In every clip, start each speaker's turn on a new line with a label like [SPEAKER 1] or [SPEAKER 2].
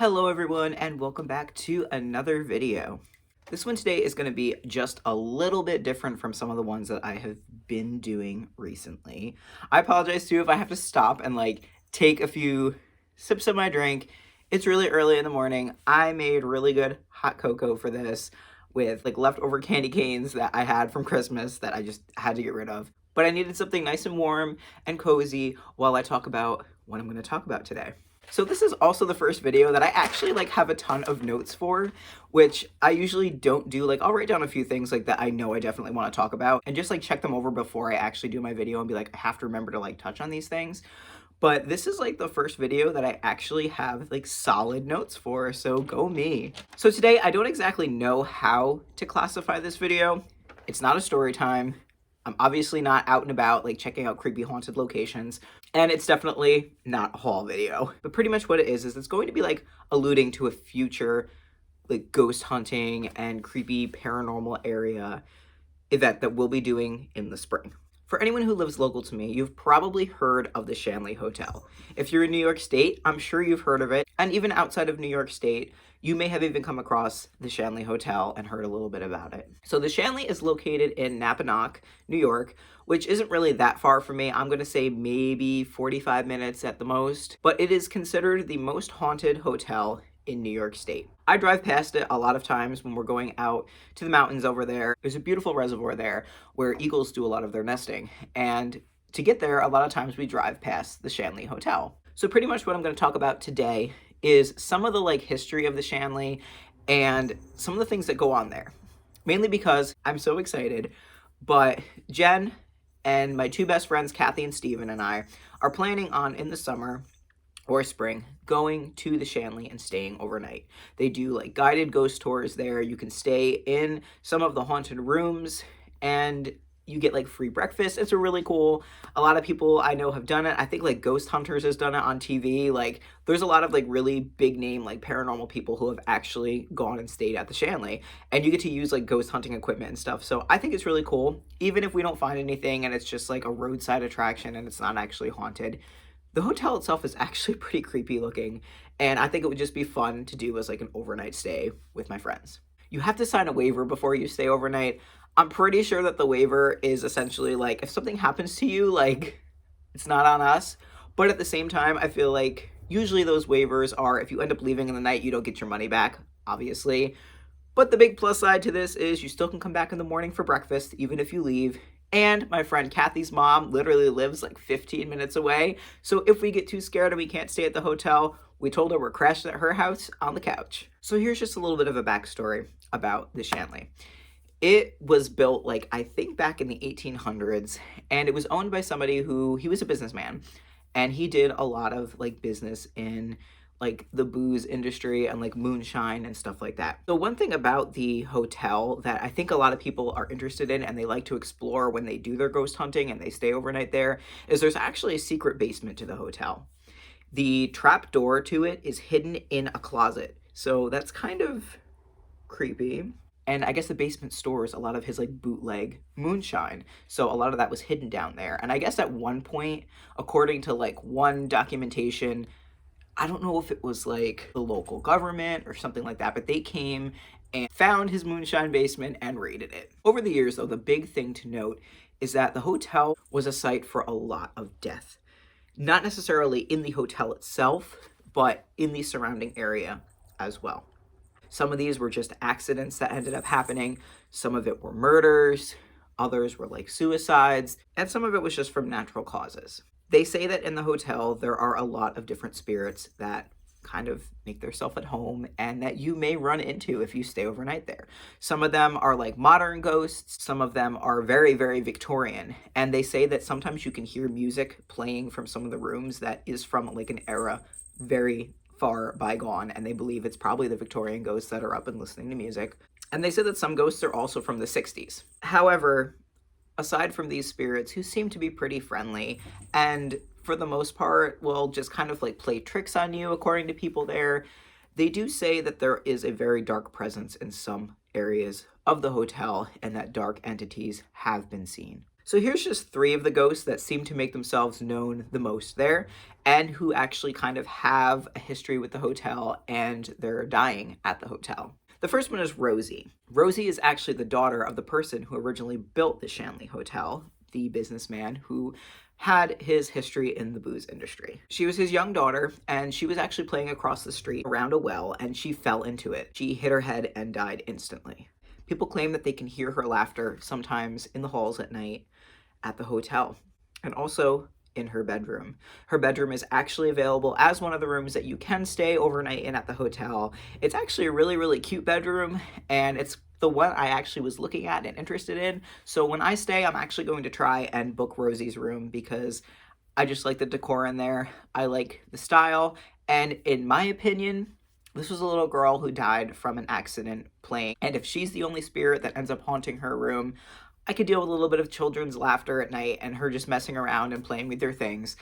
[SPEAKER 1] Hello everyone and welcome back to another video. This one today is going to be just a little bit different from some of the ones that I have been doing recently. I apologize too if I have to stop and take a few sips of my drink. It's really early in the morning. I made really good hot cocoa for this with leftover candy canes that I had from Christmas that I just had to get rid of. But I needed something nice and warm and cozy while I talk about what I'm going to talk about today. So this is also the first video that I actually have a ton of notes for, which I usually don't do. I'll write down a few things that I know I definitely want to talk about and just check them over before I actually do my video and be I have to remember to touch on these things. But this is the first video that I actually have solid notes for, so go me. So today I don't exactly know how to classify this video. It's not a story time. I'm obviously not out and about checking out creepy haunted locations, and it's definitely not a haul video. But pretty much what it is it's going to be alluding to a future ghost hunting and creepy paranormal area event that we'll be doing in the spring. For anyone who lives local to me, you've probably heard of the Shanley Hotel. If you're in New York State, I'm sure you've heard of it. And even outside of New York State, you may have even come across the Shanley Hotel and heard a little bit about it. So the Shanley is located in Napanoch, New York, which isn't really that far from me. I'm going to say maybe 45 minutes at the most. But it is considered the most haunted hotel in New York State. I drive past it a lot of times when we're going out to the mountains over there. There's a beautiful reservoir there where eagles do a lot of their nesting. And to get there, a lot of times we drive past the Shanley Hotel. So pretty much what I'm going to talk about today is some of the history of the Shanley and some of the things that go on there. Mainly because I'm so excited, but Jen and my two best friends, Kathy and Steven, and I are planning on, in the summer or spring, going to the Shanley and staying overnight. They do guided ghost tours there. You can stay in some of the haunted rooms and you get free breakfast. It's a really cool. A lot of people I know have done it. I think Ghost Hunters has done it on TV. There's a lot of really big name paranormal people who have actually gone and stayed at the Shanley, and you get to use ghost hunting equipment and stuff. So I think it's really cool, even if we don't find anything and it's just a roadside attraction and it's not actually haunted. The hotel itself is actually pretty creepy looking, and I think it would just be fun to do as an overnight stay with my friends. You have to sign a waiver before you stay overnight. I'm pretty sure that the waiver is essentially if something happens to you, it's not on us. But at the same time, I feel usually those waivers are if you end up leaving in the night, you don't get your money back, obviously. But the big plus side to this is you still can come back in the morning for breakfast, even if you leave. And my friend Kathy's mom literally lives 15 minutes away. So if we get too scared and we can't stay at the hotel, we told her we're crashing at her house on the couch. So here's just a little bit of a backstory about the Shanley. It was built I think back in the 1800s, and it was owned by somebody who, he was a businessman, and he did a lot of business in the booze industry and moonshine and stuff like that. So one thing about the hotel that I think a lot of people are interested in and they like to explore when they do their ghost hunting and they stay overnight there is there's actually a secret basement to the hotel. The trap door to it is hidden in a closet. So that's kind of creepy. And I guess the basement stores a lot of his bootleg moonshine. So a lot of that was hidden down there. And I guess at one point, according to one documentation, I don't know if it was the local government or something like that, but they came and found his moonshine basement and raided it. Over the years, though, the big thing to note is that the hotel was a site for a lot of death. Not necessarily in the hotel itself, but in the surrounding area as well. Some of these were just accidents that ended up happening. Some of it were murders. Others were suicides. And some of it was just from natural causes. They say that in the hotel, there are a lot of different spirits that kind of make themselves at home and that you may run into if you stay overnight there. Some of them are modern ghosts. Some of them are very, very Victorian. And they say that sometimes you can hear music playing from some of the rooms that is from an era very far bygone. And they believe it's probably the Victorian ghosts that are up and listening to music. And they say that some ghosts are also from the 60s. However, aside from these spirits who seem to be pretty friendly and for the most part will just kind of play tricks on you according to people there, they do say that there is a very dark presence in some areas of the hotel and that dark entities have been seen. So here's just 3 of the ghosts that seem to make themselves known the most there, and who actually kind of have a history with the hotel and they're dying at the hotel. The first one is Rosie. Rosie is actually the daughter of the person who originally built the Shanley Hotel, the businessman who had his history in the booze industry. She was his young daughter, and she was actually playing across the street around a well, and she fell into it. She hit her head and died instantly. People claim that they can hear her laughter sometimes in the halls at night at the hotel, and also in her bedroom. Her bedroom is actually available as one of the rooms that you can stay overnight in at the hotel. It's actually a really, really cute bedroom, and it's the one I actually was looking at and interested in. So when I stay, I'm actually going to try and book Rosie's room because I just like the decor in there. I like the style, and in my opinion, this was a little girl who died from an accident playing, and if she's the only spirit that ends up haunting her room, I could deal with a little bit of children's laughter at night and her just messing around and playing with their things.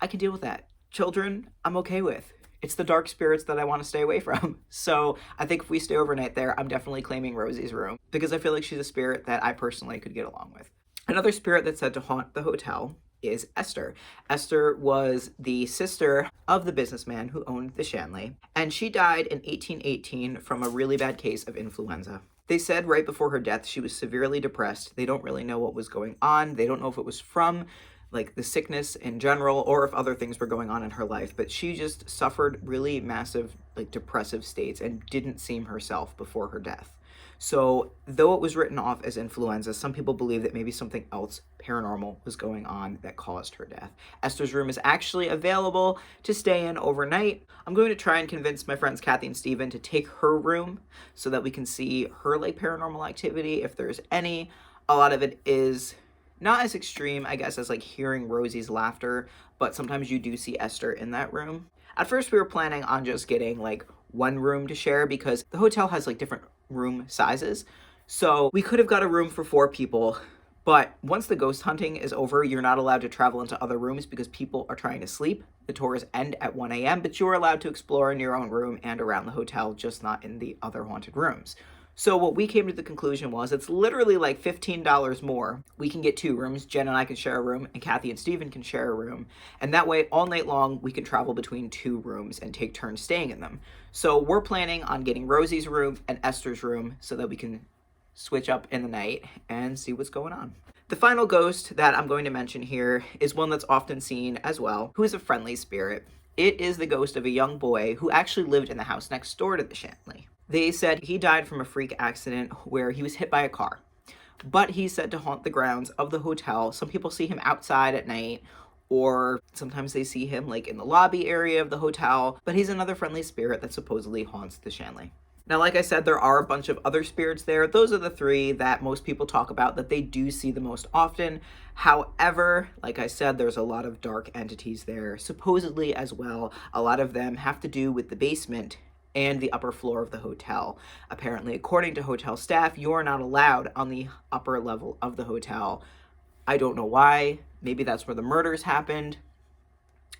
[SPEAKER 1] I can deal with that. Children, I'm okay with. It's the dark spirits that I want to stay away from. So I think if we stay overnight there, I'm definitely claiming Rosie's room because I feel like she's a spirit that I personally could get along with. Another spirit that's said to haunt the hotel is Esther. Esther was the sister of the businessman who owned the Shanley, and she died in 1818 from a really bad case of influenza. They said right before her death she was severely depressed. They don't really know what was going on. They don't know if it was from like the sickness in general or if other things were going on in her life, but she just suffered really massive like depressive states and didn't seem herself before her death. So though it was written off as influenza, some people believe that maybe something else paranormal was going on that caused her death. Esther's room is actually available to stay in overnight. I'm going to try and convince my friends Kathy and Steven to take her room so that we can see her like paranormal activity if there's any. A lot of it is not as extreme, I guess, as like hearing Rosie's laughter, but sometimes you do see Esther in that room. At first we were planning on just getting like one room to share because the hotel has like different room sizes. So we could have got a room for 4 people, but once the ghost hunting is over, you're not allowed to travel into other rooms because people are trying to sleep. The tours end at 1 a.m., but you're allowed to explore in your own room and around the hotel, just not in the other haunted rooms. So what we came to the conclusion was it's literally like $15 more. We can get 2 rooms. Jen and I can share a room, and Kathy and Steven can share a room. And that way, all night long, we can travel between 2 rooms and take turns staying in them. So we're planning on getting Rosie's room and Esther's room so that we can switch up in the night and see what's going on. The final ghost that I'm going to mention here is one that's often seen as well, who is a friendly spirit. It is the ghost of a young boy who actually lived in the house next door to the Shanley. They said he died from a freak accident where he was hit by a car, but he's said to haunt the grounds of the hotel. Some people see him outside at night, or sometimes they see him like in the lobby area of the hotel, but he's another friendly spirit that supposedly haunts the Shanley. Now, like I said, there are a bunch of other spirits there. Those are the 3 that most people talk about that they do see the most often. However, like I said, there's a lot of dark entities there, supposedly as well. A lot of them have to do with the basement and the upper floor of the hotel. Apparently, according to hotel staff, you are not allowed on the upper level of the hotel. I don't know why. Maybe that's where the murders happened.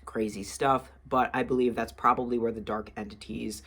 [SPEAKER 1] Crazy stuff. But I believe that's probably where the dark entities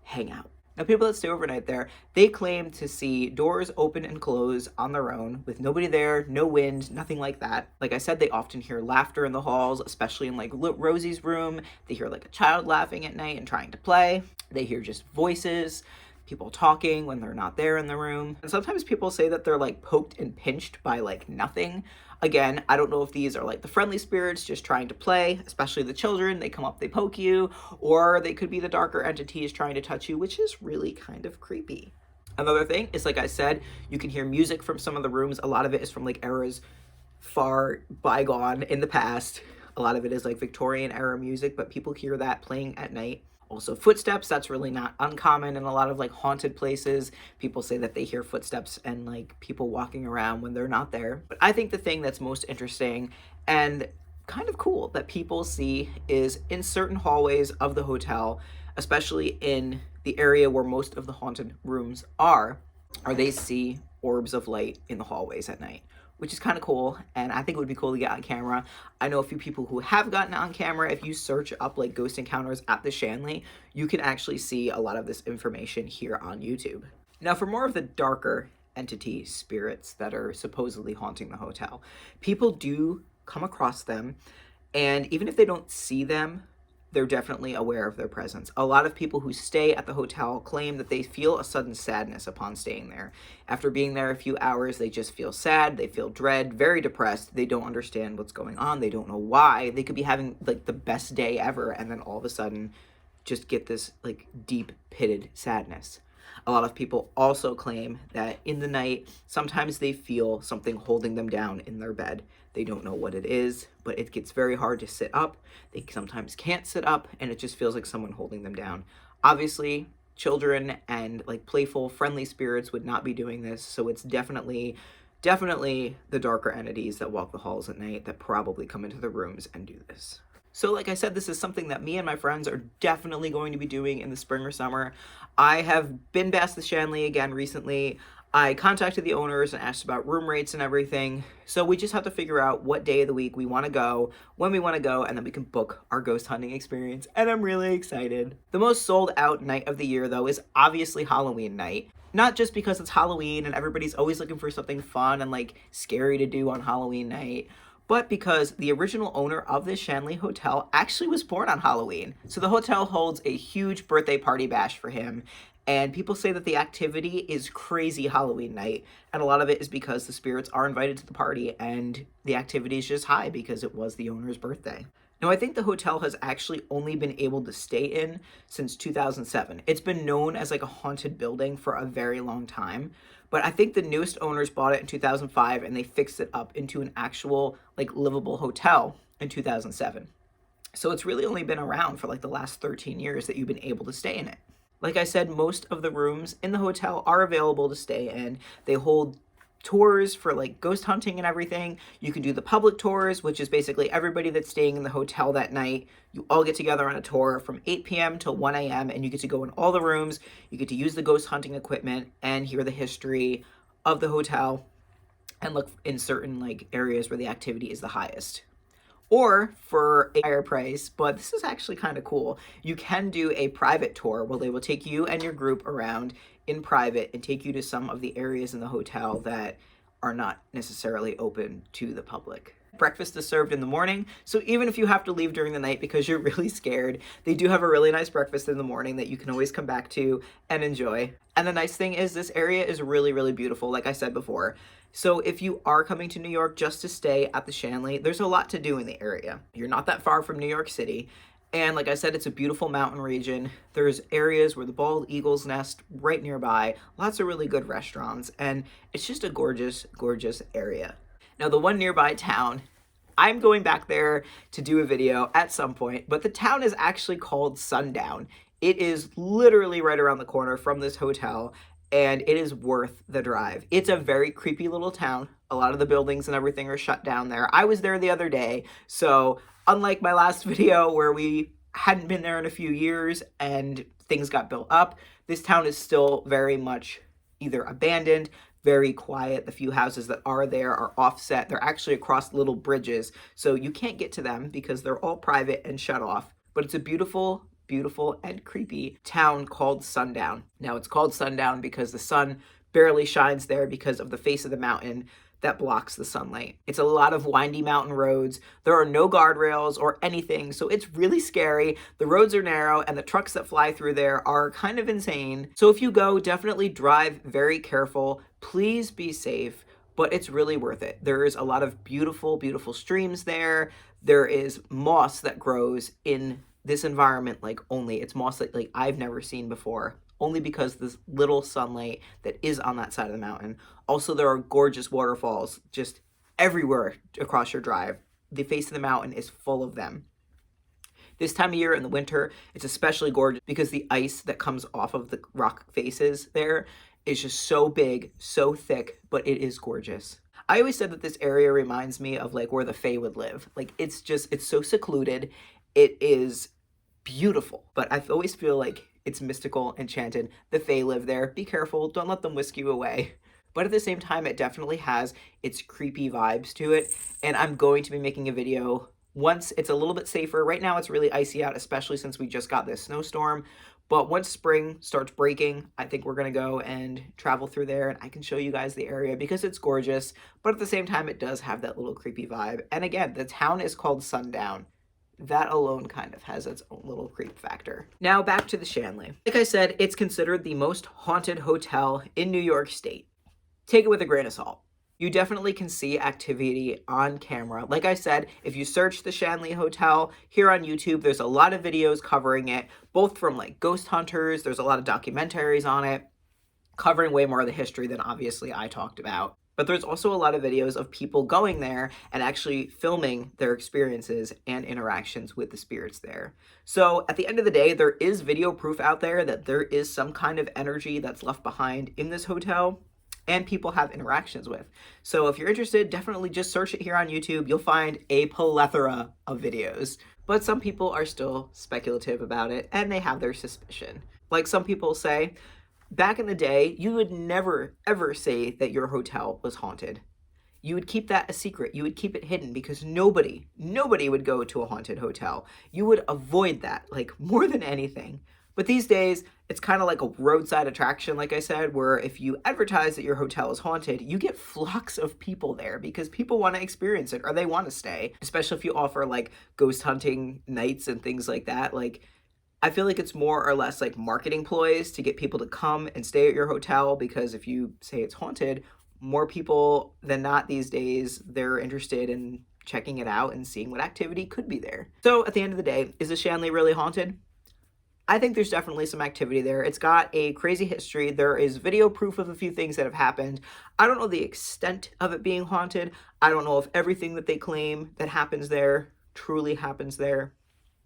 [SPEAKER 1] hang out. Now, people that stay overnight there, they claim to see doors open and close on their own with nobody there, no wind, nothing like that. Like I said, they often hear laughter in the halls, especially in like Rosie's room. They hear like a child laughing at night and trying to play. They hear just voices, people talking when they're not there in the room. And sometimes people say that they're like poked and pinched by like nothing. Again, I don't know if these are like the friendly spirits just trying to play, especially the children. They come up, they poke you, or they could be the darker entities trying to touch you, which is really kind of creepy. Another thing is, like I said, you can hear music from some of the rooms. A lot of it is from like eras far bygone in the past. A lot of it is like Victorian era music, but people hear that playing at night. Also footsteps, that's really not uncommon in a lot of like haunted places. People say that they hear footsteps and like people walking around when they're not there. But I think the thing that's most interesting and kind of cool that people see is in certain hallways of the hotel, especially in the area where most of the haunted rooms are they see orbs of light in the hallways at night, which is kind of cool, and I think it would be cool to get on camera. I know a few people who have gotten on camera. If you search up like ghost encounters at the Shanley, you can actually see a lot of this information here on YouTube. Now, for more of the darker entity spirits that are supposedly haunting the hotel. People do come across them, and even if they don't see them, they're definitely aware of their presence. A lot of people who stay at the hotel claim that they feel a sudden sadness upon staying there. After being there a few hours, they just feel sad, they feel dread, very depressed. They don't understand what's going on. They don't know why. They could be having like the best day ever, and then all of a sudden just get this like deep pitted sadness. A lot of people also claim that in the night, sometimes they feel something holding them down in their bed. They don't know what it is, but it gets very hard to sit up. They sometimes can't sit up, and it just feels like someone holding them down. Obviously, children and like playful, friendly spirits would not be doing this, so it's definitely the darker entities that walk the halls at night that probably come into the rooms and do this. So like I said, this is something that me and my friends are definitely going to be doing in the spring or summer. I have been past the Shanley again recently. I contacted the owners and asked about room rates and everything. So we just have to figure out what day of the week we want to go, when we want to go, and then we can book our ghost hunting experience. And I'm really excited. The most sold out night of the year, though, is obviously Halloween night. Not just because it's Halloween and everybody's always looking for something fun and like scary to do on Halloween night, but because the original owner of this Shanley Hotel actually was born on Halloween. So the hotel holds a huge birthday party bash for him, and people say that the activity is crazy Halloween night, and a lot of it is because the spirits are invited to the party, and the activity is just high because it was the owner's birthday. Now, I think the hotel has actually only been able to stay in since 2007. It's been known as like a haunted building for a very long time, but I think the newest owners bought it in 2005 and they fixed it up into an actual like livable hotel in 2007. So it's really only been around for like the last 13 years that you've been able to stay in it. Like I said, most of the rooms in the hotel are available to stay in. They hold tours for like ghost hunting and everything. You can do the public tours, which is basically everybody that's staying in the hotel that night. You all get together on a tour from 8 p.m. till 1 a.m. and you get to go in all the rooms. You get to use the ghost hunting equipment and hear the history of the hotel and look in certain like areas where the activity is the highest. Or for a higher price, but this is actually kind of cool, you can do a private tour where they will take you and your group around in private and take you to some of the areas in the hotel that are not necessarily open to the public. Breakfast is served in the morning, so even if you have to leave during the night because you're really scared, they do have a really nice breakfast in the morning that you can always come back to and enjoy. And the nice thing is this area is really, really beautiful, like I said before. So if you are coming to New York just to stay at the Shanley, there's a lot to do in the area. You're not that far from New York City. And like I said, it's a beautiful mountain region. There's areas where the bald eagles nest right nearby, lots of really good restaurants, and it's just a gorgeous, gorgeous area. Now, the one nearby town, I'm going back there to do a video at some point, but the town is actually called Sundown. It is literally right around the corner from this hotel, and it is worth the drive. It's a very creepy little town. A lot of the buildings and everything are shut down there. I was there the other day, so unlike my last video where we hadn't been there in a few years and things got built up, this town is still very much either abandoned, very quiet. The few houses that are there are offset. They're actually across little bridges, so you can't get to them because they're all private and shut off. But it's a beautiful, beautiful and creepy town called Sundown. Now, it's called Sundown because the sun barely shines there because of the face of the mountain that blocks the sunlight. It's a lot of windy mountain roads. There are no guardrails or anything, so it's really scary. The roads are narrow and the trucks that fly through there are kind of insane. So if you go, definitely drive very careful. Please be safe, but it's really worth it. There is a lot of beautiful, beautiful streams there. There is moss that grows in this environment it's moss that I've never seen before, only because this little sunlight that is on that side of the mountain. Also, there are gorgeous waterfalls just everywhere across your drive. The face of the mountain is full of them. This time of year in the winter, it's especially gorgeous because the ice that comes off of the rock faces there is just so big, so thick, but it is gorgeous. I always said that this area reminds me of where the Fae would live. It's so secluded. It is beautiful, but I always feel like it's mystical, enchanted. The Fae live there. Be careful. Don't let them whisk you away. But at the same time, it definitely has its creepy vibes to it. And I'm going to be making a video once it's a little bit safer. Right now, it's really icy out, especially since we just got this snowstorm. But once spring starts breaking, I think we're going to go and travel through there, and I can show you guys the area because it's gorgeous, but at the same time, it does have that little creepy vibe. And again, the town is called Sundown. That alone kind of has its own little creep factor. Now back to the Shanley. Like I said, it's considered the most haunted hotel in New York State. Take it with a grain of salt. You definitely can see activity on camera. Like I said, if you search the Shanley Hotel here on YouTube, there's a lot of videos covering it, both from like ghost hunters, there's a lot of documentaries on it, covering way more of the history than obviously I talked about. But there's also a lot of videos of people going there and actually filming their experiences and interactions with the spirits there. So at the end of the day, there is video proof out there that there is some kind of energy that's left behind in this hotel and people have interactions with. So if you're interested, definitely just search it here on YouTube. You'll find a plethora of videos. But some people are still speculative about it and they have their suspicion. Like some people say, back in the day, you would never, ever say that your hotel was haunted. You would keep that a secret. You would keep it hidden because nobody would go to a haunted hotel. You would avoid that, like, more than anything. But these days, it's kind of like a roadside attraction, like I said, where if you advertise that your hotel is haunted, you get flocks of people there because people want to experience it or they want to stay, especially if you offer, like, ghost hunting nights and things like that. Like, I feel like it's more or less like marketing ploys to get people to come and stay at your hotel because if you say it's haunted, more people than not these days, they're interested in checking it out and seeing what activity could be there. So at the end of the day, is the Shanley really haunted? I think there's definitely some activity there. It's got a crazy history. There is video proof of a few things that have happened. I don't know the extent of it being haunted. I don't know if everything that they claim that happens there truly happens there,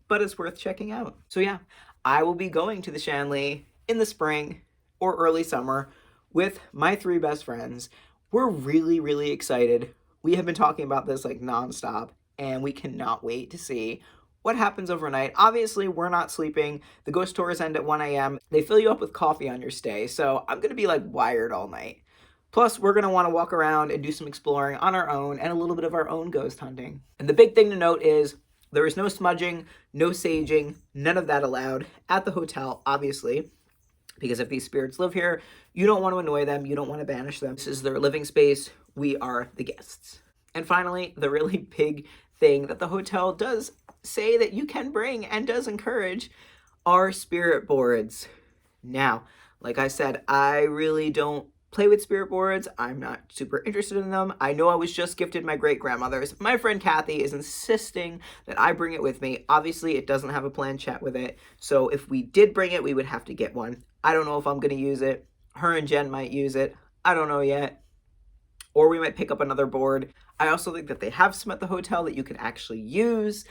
[SPEAKER 1] but it's worth checking out. So yeah, I will be going to the Shanley in the spring or early summer with my 3 best friends. We're really, really excited. We have been talking about this like nonstop, and we cannot wait to see what happens overnight. Obviously, we're not sleeping. The ghost tours end at 1 a.m. They fill you up with coffee on your stay, so I'm gonna be like wired all night. Plus, we're gonna wanna walk around and do some exploring on our own and a little bit of our own ghost hunting. And the big thing to note is there is no smudging, no saging, none of that allowed at the hotel, obviously, because if these spirits live here, you don't want to annoy them, you don't want to banish them. This is their living space, we are the guests. And finally, the really big thing that the hotel does say that you can bring and does encourage are spirit boards. Now, like I said, I really don't play with spirit boards. I'm not super interested in them. I know I was just gifted my great-grandmother's. My friend Kathy is insisting that I bring it with me. Obviously, it doesn't have a planchette with it, so if we did bring it, we would have to get one. I don't know if I'm going to use it. Her and Jen might use it. I don't know yet. Or we might pick up another board. I also think that they have some at the hotel that you can actually use.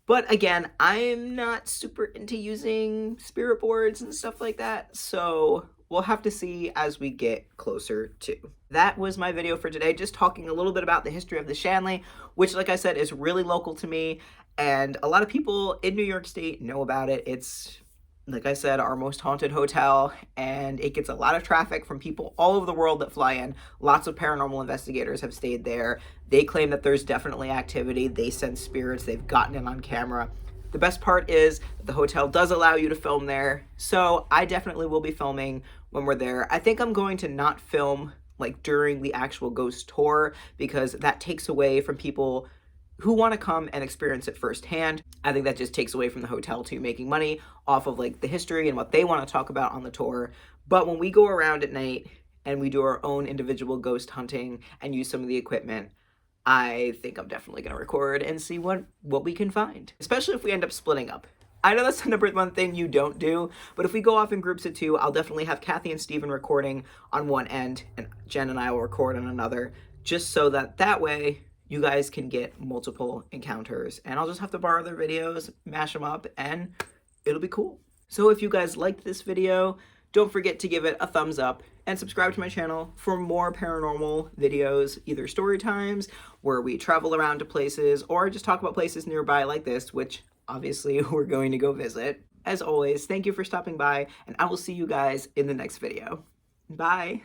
[SPEAKER 1] But again, I'm not super into using spirit boards and stuff like that, so we'll have to see as we get closer to. That was my video for today, just talking a little bit about the history of the Shanley, which, like I said, is really local to me, and a lot of people in New York State know about it. It's, like I said, our most haunted hotel, and it gets a lot of traffic from people all over the world that fly in. Lots of paranormal investigators have stayed there. They claim that there's definitely activity. They sense spirits. They've gotten it on camera. The best part is that the hotel does allow you to film there, so I definitely will be filming when we're there. I think I'm going to not film like during the actual ghost tour because that takes away from people who want to come and experience it firsthand. I think that just takes away from the hotel too, making money off of like the history and what they want to talk about on the tour. But when we go around at night and we do our own individual ghost hunting and use some of the equipment, I think I'm definitely going to record and see what we can find, especially if we end up splitting up. I know that's the number one thing you don't do, but if we go off in groups of 2, I'll definitely have Kathy and Steven recording on one end and Jen and I will record on another, just so that way you guys can get multiple encounters, and I'll just have to borrow their videos, mash them up, and it'll be cool. So if you guys liked this video, don't forget to give it a thumbs up and subscribe to my channel for more paranormal videos, either story times where we travel around to places or just talk about places nearby like this, which obviously we're going to go visit. As always, thank you for stopping by, and I will see you guys in the next video. Bye.